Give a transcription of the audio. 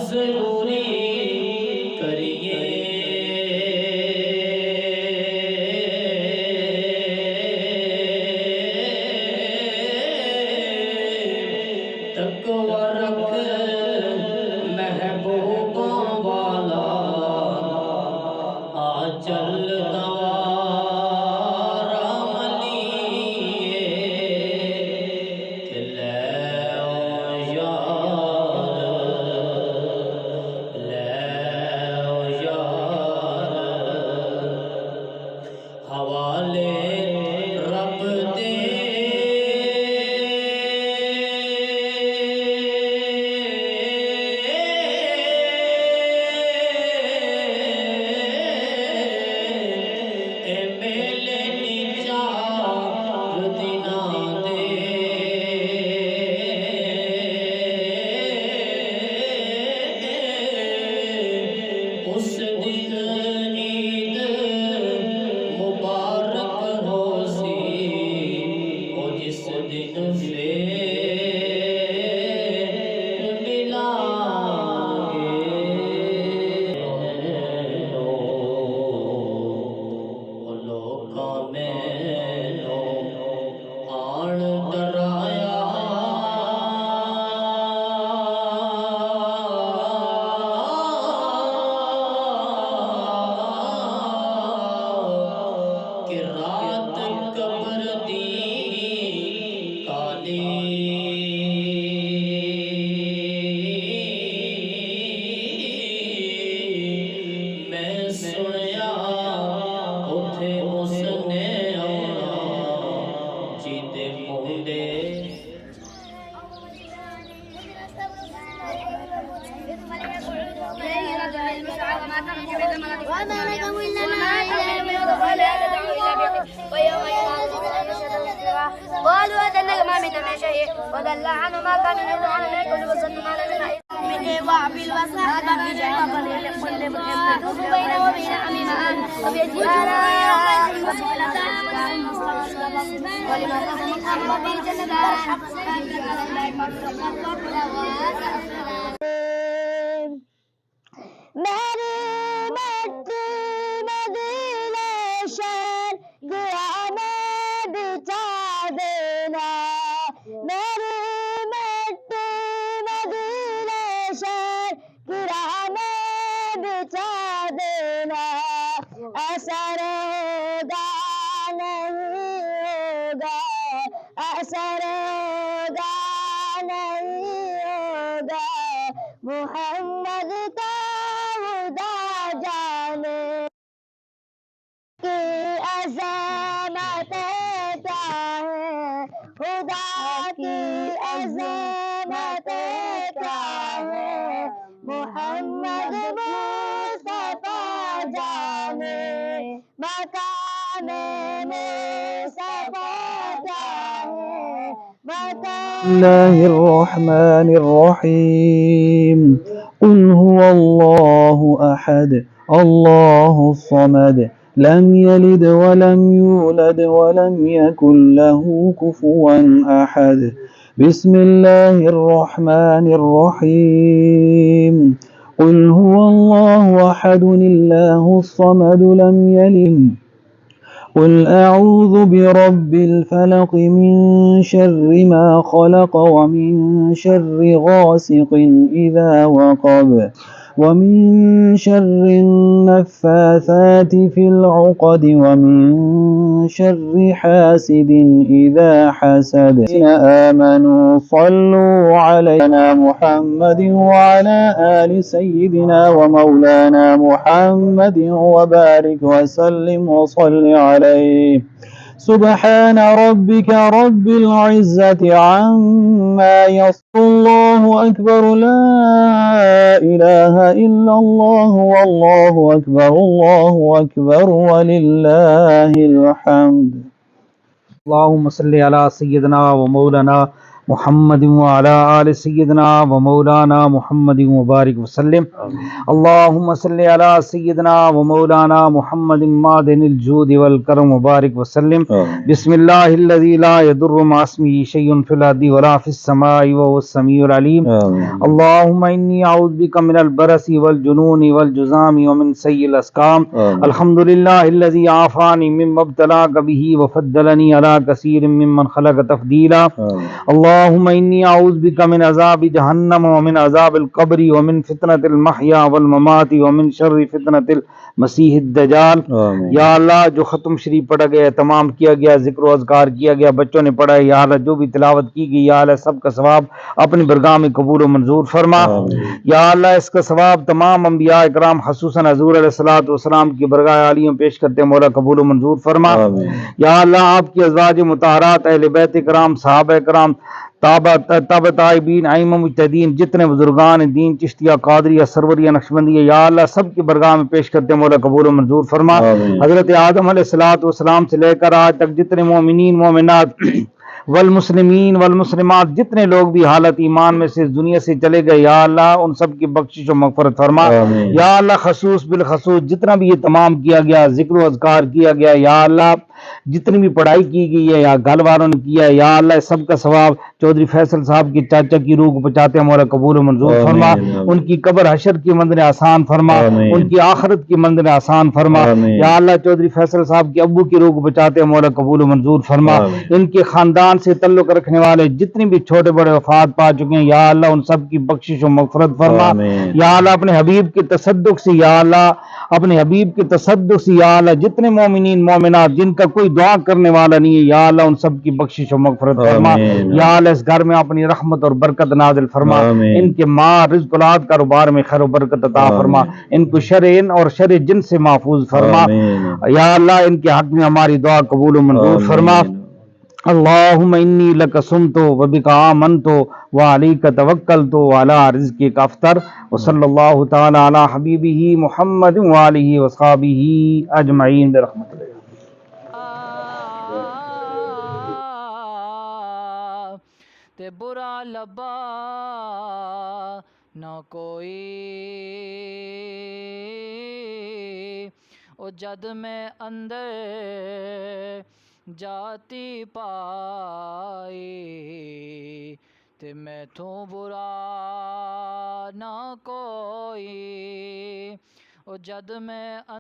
मजबूरी करिए तकवा रख महबूबा वाला आ चल हवाले रब दे मेले निचार दिना दे उस दिन ईद मुबारक हो सी ओ जिस दिन फिर मिलांगे ओ लोका मैनू आन डराया कि रात कब्र दी काली मैं सुनया उथे उसने आना जीते मुंडे قالوا أدنك ما من شيء وضل عنه ما كان يدعون من كل وصل ما لنا من إيضاع بالوسط بجعل بين وبين أميمان وبيجعل ولما تخلق أمر بالجنة मेरी मट्टी मदीने शहर गुआ में बिछा देना मेरी मट्टी मदीने शहर गुआ में बिछा देना असर होगा नहीं होगा असर होगा नहीं होगा मोहम्मद का खुदा जाने की अज़मत क्या है खुदा की अज़मत क्या है मोहम्मद मुस्तफा जाने मकाने मुस्तफा क्या है بسم الله الرحمن الرحيم قل هو الله أحد الله الصمد لم يلد ولم يولد ولم يكن له كفوا أحد بسم الله الرحمن الرحيم قل هو الله أحد الله الصمد لم يلد قل أعوذ برب الفلق من شر ما خلق ومن شر غاسق إذا وقب ومن شر النفاثات في العقد ومن شر حاسد إذا حسد آمنوا صلوا علينا محمد وعلى آل سيدنا ومولانا محمد وبارك وسلم وصل عليه سبحان ربك رب العزة عما يصفون الله أكبر لا إله إلا الله والله أكبر ولله الحمد اللهم صل على سيدنا ومولانا मुहम्मद व अला आलि सय्यिदना व मौलाना मुहम्मद व बारिक वसल्लम। अल्लाहुम्मा सल्लि अला सय्यिदना व मौलाना मुहम्मद मादिनिल जूद वल करम व बारिक वसल्लम। बिस्मिल्लाहिल्लज़ी ला यदुर्रु मा इस्मिही शय्उन फिल अर्दि वला फिस समाई व हुवस समीउल अलीम। अल्लाहुम्मा इन्नी अऊज़ु बिका मिनल बरसी वल जुनूनि वल जुज़ामी व मिन सय्यिल अस्काम। अल्हम्दुलिल्लाहिल्लज़ी आफ़ानी मिम्मा इब्तलाका बिही व फद्दलनी अला कसीरिम मिम्मन खलक़ तफ़दीला। अल्लाहुम्मा इन्नी अऊज़ु बिका मिन अज़ाबि जहन्नम व मिन अज़ाबिल क़ब्रि व मिन फितनतिल महया वल ममाति व मिन शर्रि फितनतिल मसीहिद दज्जाल। या अल्लाह, जो ख़त्म शरीफ पढ़ा गया, तमाम किया गया, ज़िक्र व अज़कार किया गया, बच्चों ने पढ़ा है, या अल्लाह जो भी तिलावत की गई, या अल्लाह सबका सवाब अपनी बरगाह में कबूल व मंजूर फरमा। या अल्लाह इसका सवाब तमाम अंबिया इकराम खसूसन हज़ूर अलैहिस्सलातु वस्सलाम की बरगाह आलियों पेश करते मौला कबूल व मंजूर फरमा। या अल्लाह आपकी अज़वाज मुताहरात, अहले बैत इकराम, सहाबा इकराम, तब ताइबीन, आइम्मा मुज्तहीदीन, जितने बुजुर्गान दीन, चिश्तिया, कादरिया, सरवरिया, नक्शबंदिया, या अल्लाह सब की बरगाह में पेश करते मौला कबूल व मंजूर फरमा। हज़रत आदम अलैहिस्सलातु वस्सलाम से लेकर आज तक जितने मोमिनीन मोमिनात वल मुस्लिमीन वल मुस्लिमात, जितने लोग भी हालत ईमान में से इस दुनिया से चले गए, या अल्लाह उन सब की बख्शिश और मग़फ़िरत फरमा। या अल्लाह खसूस बिल खसूस जितना भी ये तमाम किया गया, ज़िक्र व अज़कार किया गया, या अल्लाह जितनी भी पढ़ाई की गई है या घर वालों ने किया है, या अल्लाह सबका सवाब चौधरी फैसल साहब की चाचा की रूह को बचाते हैं मौला कबूल व मंजूर फरमा। उनकी कब्र हशर की मंज़िल आसान फरमा, उनकी आखिरत की मंज़िल आसान फरमा। या अल्लाह चौधरी फैसल साहब के अब्बू की रूह को बचाते हैं मौला कबूल व मंजूर फरमा। इनके खानदान से तल्लुक़ रखने वाले जितने भी छोटे बड़े वफात पा चुके हैं, या अल्लाह उन सब की बख्शिश और मग़फ़िरत फरमा। या अल्लाह अपने हबीब के तसद्दुक़ से, या अल्लाह अपने हबीब के तसद्दुक़ से, या अल्लाह जितने मोमिनीन मोमिनात जिनका कोई दुआ करने वाला नहीं है, या अल्लाह उन सब की बख्शिश और मग़फ़िरत फरमा। या अल्लाह इस घर में अपनी रहमत और बरकत नाज़िल फरमा। इनके माँ रिज़्क़ औलाद कारोबार में खैर बरकत अता फरमा। इनको शर इन और शर जिन से महफूज फरमा। या अल्लाह इनके हक़ में हमारी दुआ कबूल व मंजूर फरमा। अल्लाहुम्मा इन्नी लका सुमतु व बिका आमनतु व अलैका तवक्कलतु व अला रिज़्क़िका अफ़्तर व सल्लल्लाहु तआला अला हबीबिही मुहम्मद व आलिहि व अस्हाबिही अजमईन बिरहमतिल्लाह। ते बुरा लबा ना कोई, ओ जद मैं अंदर जाती पाई, ते मैथों बुरा ना कोई, ओ जद मैं